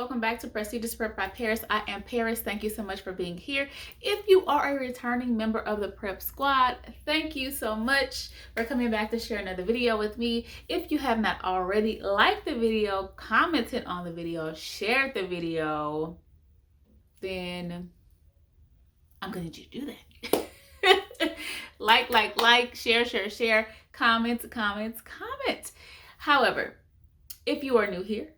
welcome back to Prestigious Prep by Paris. I am Paris. Thank you so much for being here. If you are a returning member of the Prep Squad, thank you so much for coming back to share another video with me. If you have not already liked the video, commented on the video, shared the video, then I'm gonna need you to do that. like, share, comment. However, if you are new here,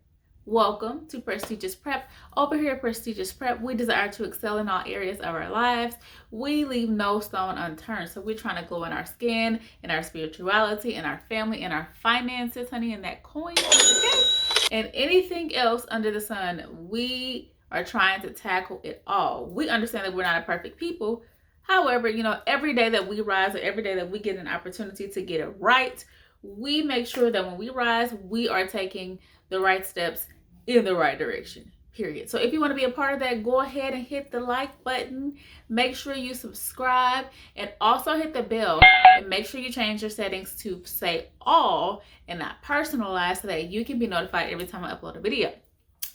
welcome to Prestigious Prep. Over here at Prestigious Prep, we desire to excel in all areas of our lives. We leave no stone unturned. So we're trying to glow in our skin, in our spirituality, in our family, in our finances, honey, in that coin, okay? And anything else under the sun. We are trying to tackle it all. We understand that we're not a perfect people. However, every day that we rise or every day that we get an opportunity to get it right, we make sure that when we rise, we are taking the right steps in the right direction, period. So if you want to be a part of that, go ahead and hit the like button. Make sure you subscribe and also hit the bell, and make sure you change your settings to say all and not personalized so that you can be notified every time I upload a video.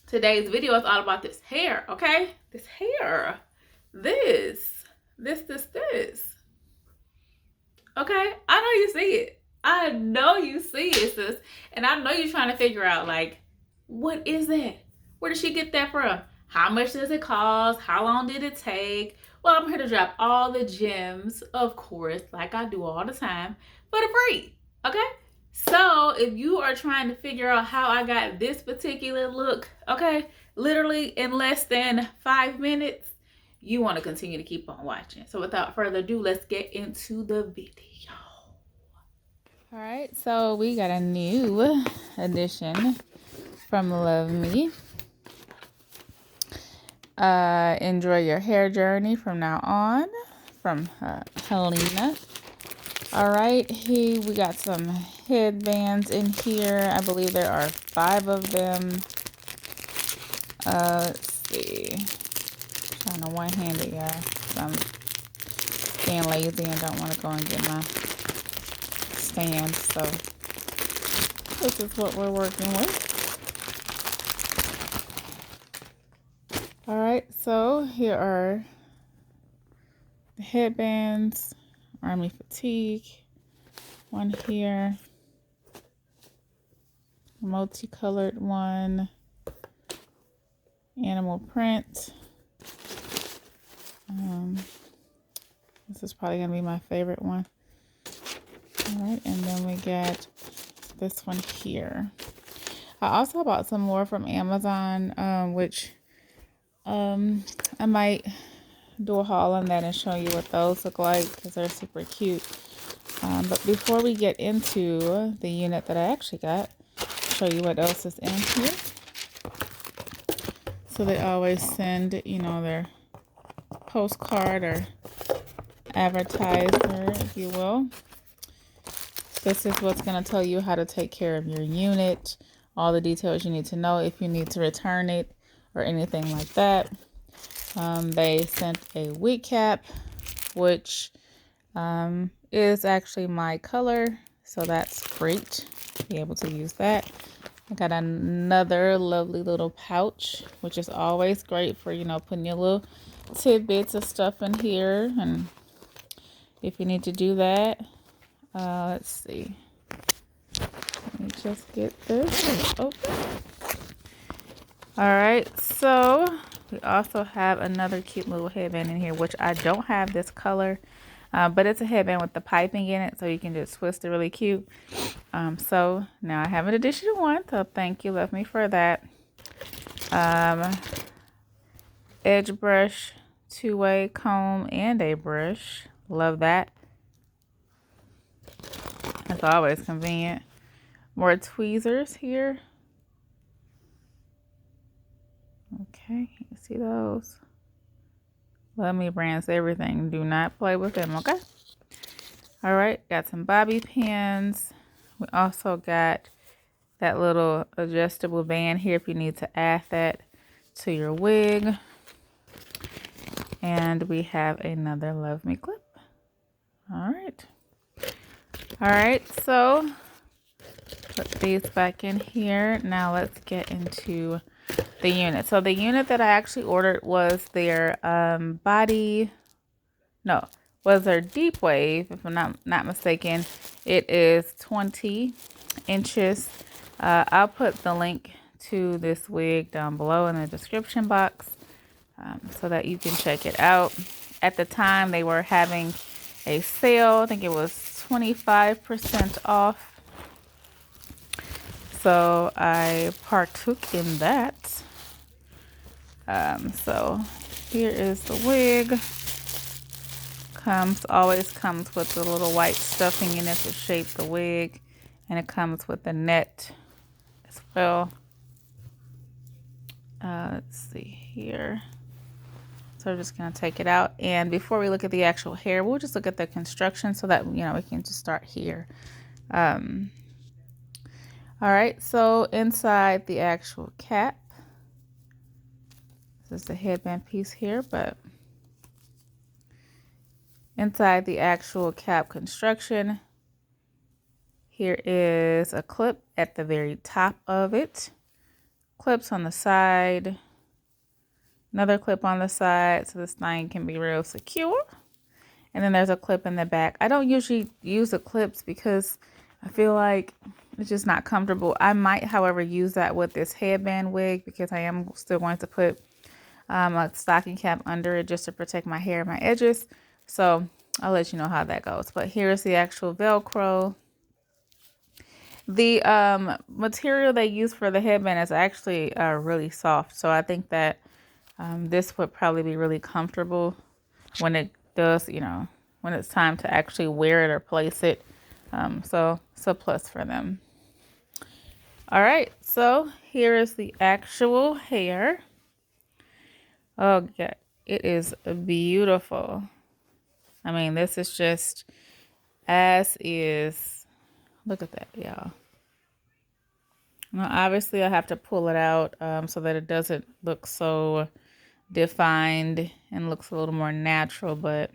Today's video is all about this hair, okay? This hair. This. Okay? I know you see it. I know you see it, sis. And I know you're trying to figure out, like, what is that? Where did she get that from? How much does it cost? How long did it take? Well, I'm here to drop all the gems, of course, like I do all the time, for free, okay? So if you are trying to figure out how I got this particular look, okay, literally in less than 5 minutes, you want to continue to keep on watching. So without further ado, let's get into the video. All right, so we got a new addition from Love Me. Enjoy your hair journey from now on, from Helena. All right, we got some headbands in here. I believe there are 5 of them. Let's see. I'm trying to one-hand it, y'all. I'm being lazy and don't want to go and get my stand, so this is what we're working with. All right, so here are the headbands. Army Fatigue, one here, multicolored one, animal print. This is probably gonna be my favorite one. All right, and then we got this one here. I also bought some more from Amazon, which I might do a haul on that and show you what those look like because they're super cute. But before we get into the unit that I actually got, show you what else is in here. So they always send, their postcard or advertiser, if you will. This is what's going to tell you how to take care of your unit, all the details you need to know if you need to return it or anything like that. They sent a wig cap, which is actually my color, so that's great to be able to use that. I got another lovely little pouch, which is always great for, putting your little tidbits of stuff in here. And if you need to do that, let's see. Let me just get this open. All right, so we also have another cute little headband in here, which I don't have this color, but it's a headband with the piping in it, so you can just twist it really cute. So now I have an additional one, so thank you, Love Me, for that. Edge brush, 2-way comb, and a brush. Love that. That's always convenient. More tweezers here. Okay, you see those? Love Me brands everything. Do not play with them, okay? All right, got some bobby pins. We also got that little adjustable band here if you need to add that to your wig. And we have another Love Me clip. All right, so put these back in here. Now let's get into the unit. So the unit that I actually ordered was their was their deep wave, if I'm not mistaken. It is 20 inches. I'll put the link to this wig down below in the description box so that you can check it out. At the time, they were having a sale. I think it was 25% off. So I partook in that. So here is the wig. Always comes with the little white stuffing in it to shape the wig, and it comes with the net as well. Let's see here. So we're just gonna take it out, and before we look at the actual hair, we'll just look at the construction so that we can just start here. All right, so inside the actual cap, this is the headband piece here, but inside the actual cap construction, here is a clip at the very top of it, clips on the side, another clip on the side so this thing can be real secure, and then there's a clip in the back. I don't usually use the clips because I feel like it's just not comfortable. I might, however, use that with this headband wig because I am still going to put a stocking cap under it just to protect my hair and my edges. So I'll let you know how that goes. But here's the actual Velcro. The material they use for the headband is actually really soft. So I think that this would probably be really comfortable when it does, when it's time to actually wear it or place it. So it's a plus for them. All right, so here is the actual hair. Oh, yeah, it is beautiful. I mean, this is just as is. Look at that, y'all. Now, obviously, I have to pull it out so that it doesn't look so defined and looks a little more natural, but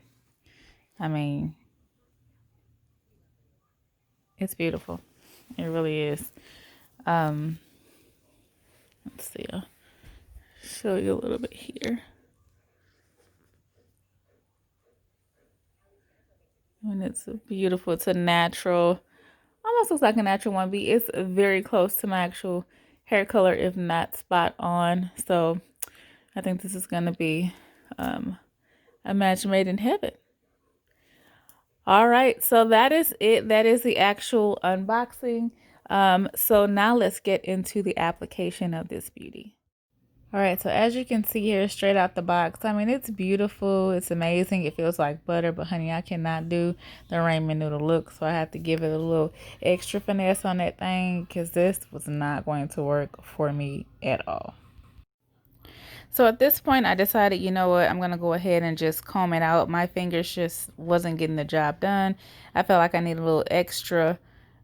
I mean, it's beautiful. It really is. Let's see. I'll show you a little bit here. And it's beautiful. It's a natural, almost looks like a natural 1B. It's very close to my actual hair color, if not spot on. So I think this is going to be a match made in heaven. All right, so that is it. That is the actual unboxing. So now let's get into the application of this beauty. All right, so as you can see here, straight out the box, I mean, it's beautiful. It's amazing. It feels like butter, but honey, I cannot do the ramen noodle look, so I have to give it a little extra finesse on that thing because this was not going to work for me at all. So at this point, I decided, you know what, I'm going to go ahead and just comb it out. My fingers just wasn't getting the job done. I felt like I needed a little extra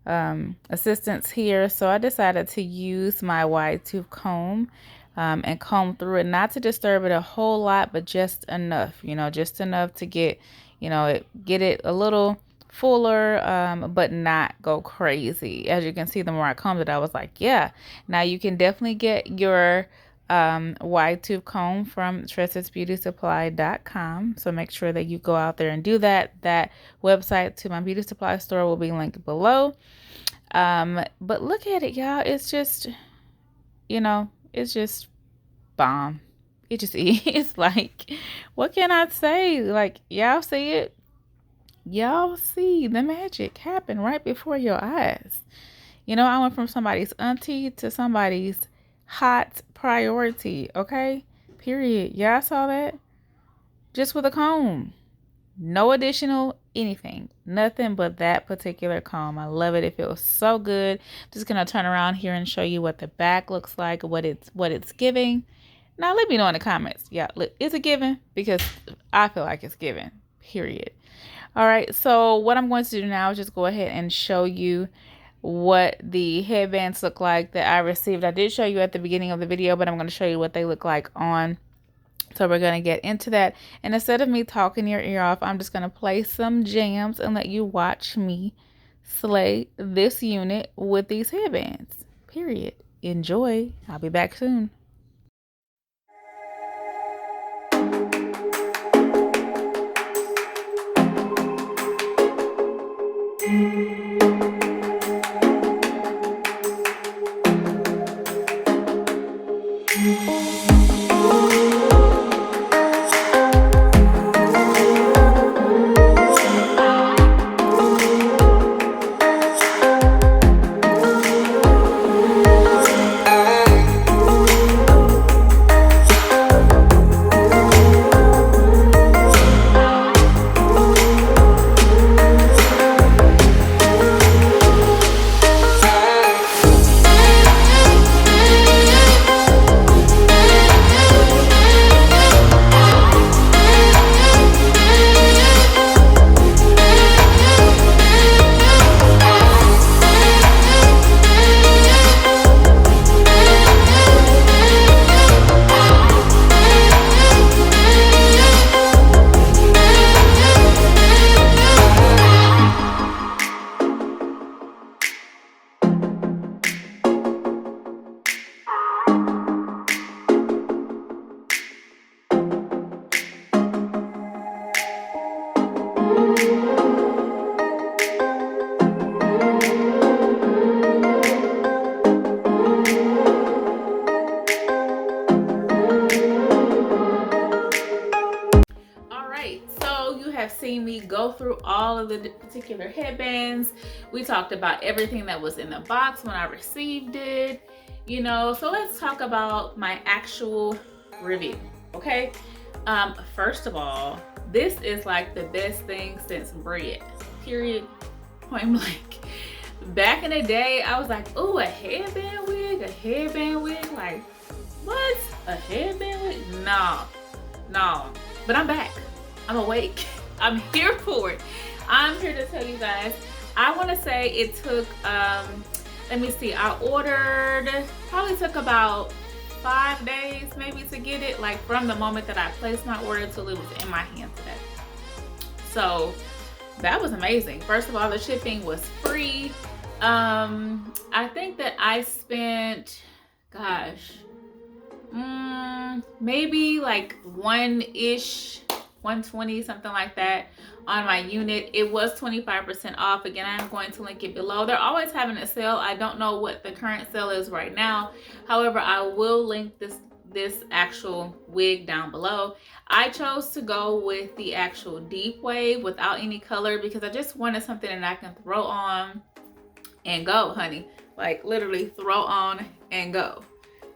assistance here. So I decided to use my wide tooth comb and comb through it, not to disturb it a whole lot, but just enough, just enough to get, get it a little fuller, but not go crazy. As you can see, the more I combed it, I was like, yeah, now you can definitely get your wide tooth comb from TrestedBeautySupply.com. So make sure that you go out there and do that. That website to my beauty supply store will be linked below. But look at it, y'all. It's just, it's just bomb. It just is. Like, what can I say? Like, y'all see it? Y'all see the magic happen right before your eyes. I went from somebody's auntie to somebody's hot priority, okay? Period. Y'all saw that? Just with a comb. No additional anything. Nothing but that particular comb. I love it. It feels so good. Just gonna turn around here and show you what the back looks like, what it's giving. Now let me know in the comments. Yeah, look, is it giving? Because I feel like it's giving. Period. All right, so what I'm going to do now is just go ahead and show you what the headbands look like that I received. I did show you at the beginning of the video, but I'm going to show you what they look like on. So we're going to get into that. And instead of me talking your ear off, I'm just going to play some jams and let you watch me slay this unit with these headbands. Period. Enjoy. I'll be back soon. Seen me go through all of the particular headbands. We talked about everything that was in the box when I received it, you know. So let's talk about my actual review, okay? First of all, this is like the best thing since bread, period, point blank. Back in the day, I was like, oh, a headband wig, like what? A headband wig? No, but I'm back. I'm awake. I'm here for it. I'm here to tell you guys, I want to say it took, let me see, I ordered, probably took about 5 days maybe to get it, like from the moment that I placed my order till it was in my hand today. So that was amazing. First of all, the shipping was free. I think that I spent, gosh, maybe like one-ish, 120, something like that on my unit. It was 25% off. Again, I'm going to link it below. They're always having a sale. I don't know what the current sale is right now. However, I will link this actual wig down below. I chose to go with the actual deep wave without any color because I just wanted something that I can throw on and go, honey. Like literally throw on and go.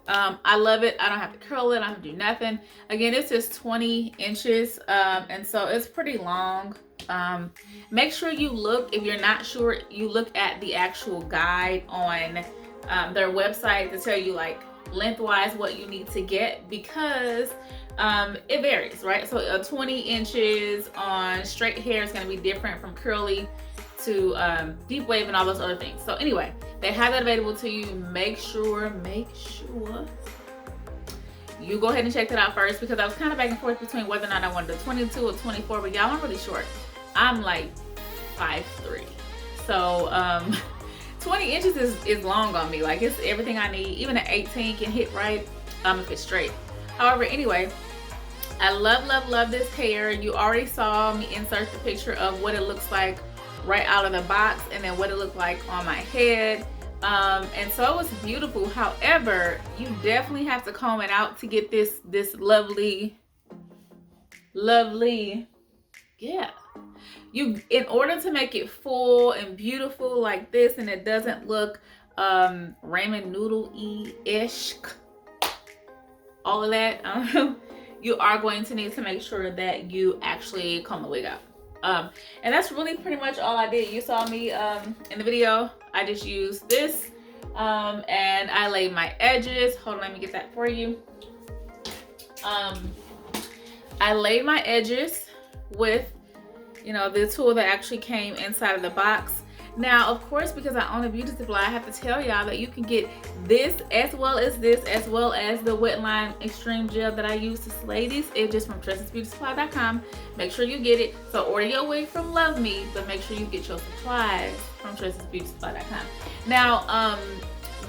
I love it. I don't have to curl it. I don't have to do nothing. Again, this is 20 inches, and so it's pretty long. Make sure you look, if you're not sure, you look at the actual guide on their website to tell you like lengthwise what you need to get, because it varies, right? So 20 inches on straight hair is going to be different from curly to deep wave and all those other things. So anyway, they have that available to you. Make sure you go ahead and check that out first, because I was kind of back and forth between whether or not I wanted a 22 or 24, but y'all, I'm really short. I'm like 5'3". So 20 inches is long on me. Like it's everything I need. Even an 18 can hit right if it's straight. However, anyway, I love this hair. You already saw me insert the picture of what it looks like right out of the box and then what it looked like on my head. And so it was beautiful. However, you definitely have to comb it out to get this lovely, yeah. In order to make it full and beautiful like this, and it doesn't look ramen noodle-y-ish, all of that, you are going to need to make sure that you actually comb the wig out. And that's really pretty much all I did. You saw me in the video. I just used this and I laid my edges. Hold on, let me get that for you. I laid my edges with, you know, the tool that actually came inside of the box. Now, of course, because I own a beauty supply, I have to tell y'all that you can get this as well as the Wet Line Extreme Gel that I use to slay these edges from TressesBeautySupply.com. Make sure you get it. So order your wig from Love Me, but make sure you get your supplies from TressesBeautySupply.com. Now,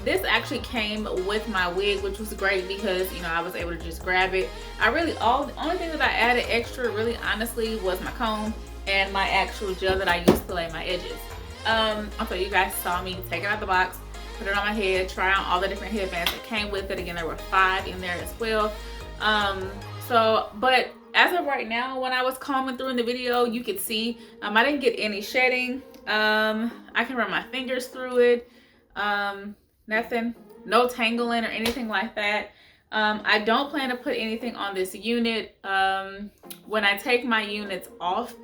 this actually came with my wig, which was great because, you know, I was able to just grab it. The only thing that I added extra, really honestly, was my comb and my actual gel that I used to lay my edges. So you guys saw me take it out of the box. put it on my head, try on all the different headbands that came with it. Again, there were 5 in there as well. But as of right now, when I was combing through in the video, you could see I didn't get any shedding. I can run my fingers through it. Nothing, no tangling or anything like that. I don't plan to put anything on this unit. When I take my units off,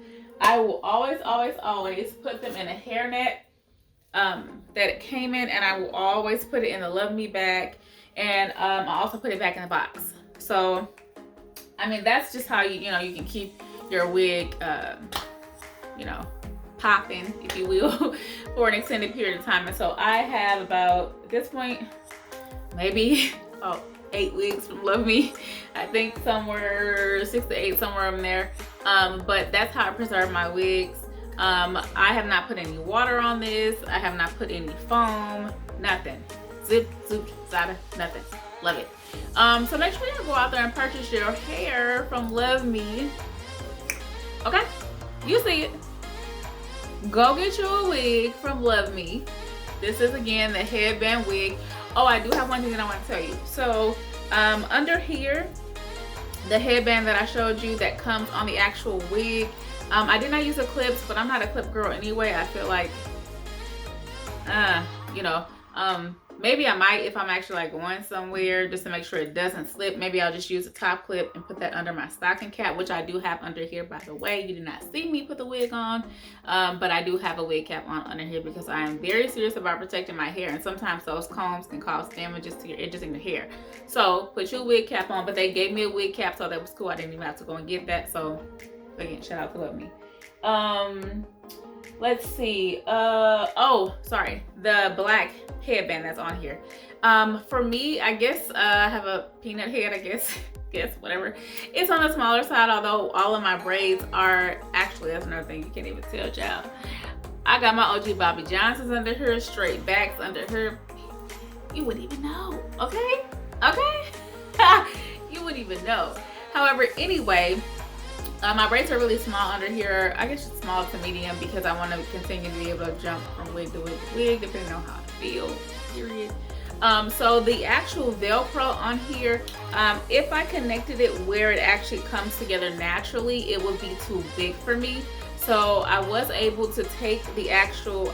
I will always put them in a hairnet that it came in, and I will always put it in the Love Me bag, and I also put it back in the box. So I mean, that's just how you can keep your wig popping, if you will, for an extended period of time. And so I have about, at this point, maybe about 8 wigs from Love Me. I think somewhere 6 to 8, somewhere in there. But that's how I preserve my wigs. I have not put any water on this. I have not put any foam, nothing. Zip, zoop, zada, nothing. Love it. So make sure you go out there and purchase your hair from Love Me. Okay? You see it. Go get you a wig from Love Me. This is, again, the Headband Wig. Oh, I do have one thing that I want to tell you. So under here, the headband that I showed you that comes on the actual wig, I did not use the clips, but I'm not a clip girl anyway. I feel like maybe I might, if I'm actually like going somewhere, just to make sure it doesn't slip. Maybe I'll just use a top clip and put that under my stocking cap, which I do have under here, by the way. You did not see me put the wig on, but I do have a wig cap on under here because I am very serious about protecting my hair, and sometimes those combs can cause damages to your edges in your hair. So put your wig cap on, but they gave me a wig cap, so that was cool. I didn't even have to go and get that. So again, shout out to Love Me. Let's see. Oh, sorry. The black headband that's on here. For me, I guess I have a peanut head, I guess. Whatever. It's on the smaller side, although all of my braids are, actually, that's another thing you can't even tell, child. I got my OG Bobby Johnsons under here, straight backs under here. You wouldn't even know, okay? Okay? You wouldn't even know. However, anyway, my braids are really small under here. I guess it's small to medium because I want to continue to be able to jump from wig to wig to wig, depending on how I feel, period. So the actual Velcro on here, if I connected it where it actually comes together naturally, it would be too big for me. So I was able to take the actual,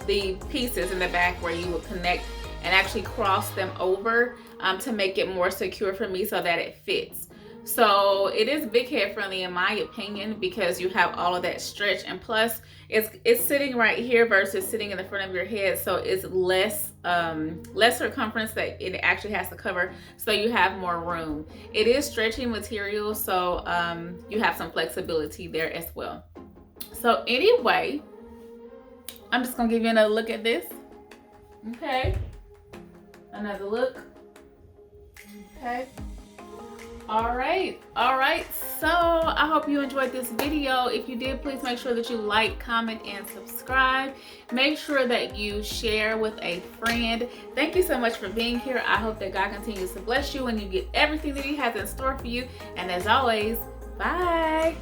the pieces in the back where you would connect and actually cross them over to make it more secure for me so that it fits. So it is big head friendly in my opinion because you have all of that stretch, and plus it's sitting right here versus sitting in the front of your head, so it's less circumference that it actually has to cover, so you have more room. It is stretchy material, so you have some flexibility there as well. So anyway, I'm just gonna give you another look at this. Okay, another look. Okay. All right, so I hope you enjoyed this video. If you did, please make sure that you like, comment, and subscribe. Make sure that you share with a friend. Thank you so much for being here. I hope that God continues to bless you and you get everything that He has in store for you. And as always, bye.